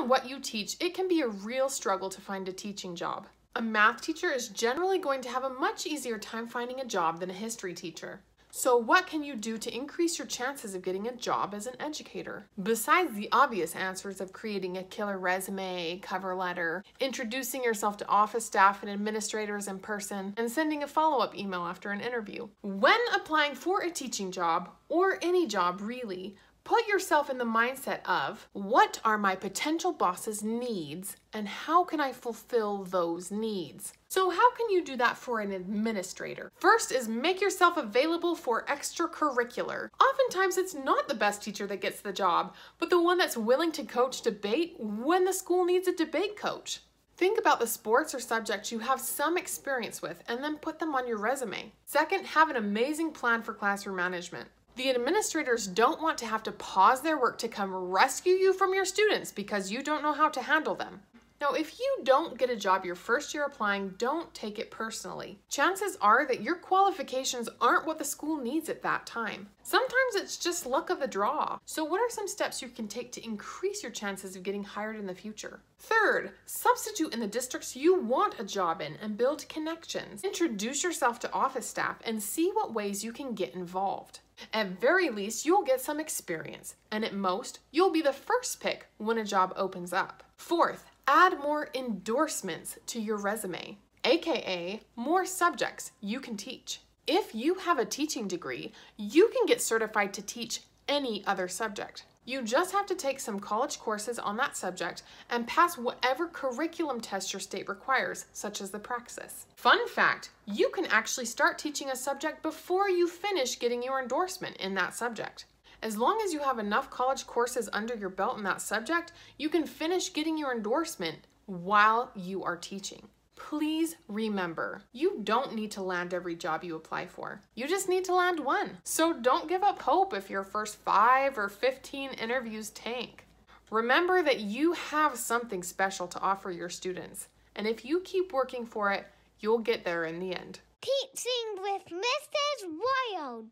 on what you teach, it can be a real struggle to find a teaching job. A math teacher is generally going to have a much easier time finding a job than a history teacher. So what can you do to increase your chances of getting a job as an educator? Besides the obvious answers of creating a killer resume, cover letter, introducing yourself to office staff and administrators in person, and sending a follow-up email after an interview. When applying for a teaching job, or any job really, put yourself in the mindset of, what are my potential boss's needs and how can I fulfill those needs? So how can you do that for an administrator? First is make yourself available for extracurricular. Oftentimes it's not the best teacher that gets the job, but the one that's willing to coach debate when the school needs a debate coach. Think about the sports or subjects you have some experience with and then put them on your resume. Second, have an amazing plan for classroom management. The administrators don't want to have to pause their work to come rescue you from your students because you don't know how to handle them. Now, if you don't get a job your first year applying, don't take it personally. Chances are that your qualifications aren't what the school needs at that time. Sometimes it's just luck of the draw. So what are some steps you can take to increase your chances of getting hired in the future? Third, substitute in the districts you want a job in and build connections. Introduce yourself to office staff and see what ways you can get involved. At very least, you'll get some experience, and at most, you'll be the first pick when a job opens up. Fourth, add more endorsements to your resume, aka more subjects you can teach. If you have a teaching degree, you can get certified to teach any other subject. You just have to take some college courses on that subject and pass whatever curriculum test your state requires, such as the Praxis. Fun fact, you can actually start teaching a subject before you finish getting your endorsement in that subject. As long as you have enough college courses under your belt in that subject, you can finish getting your endorsement while you are teaching. Please remember, you don't need to land every job you apply for. You just need to land one. So don't give up hope if your first 5 or 15 interviews tank. Remember that you have something special to offer your students, and if you keep working for it, you'll get there in the end. Teaching with Mrs. Wild.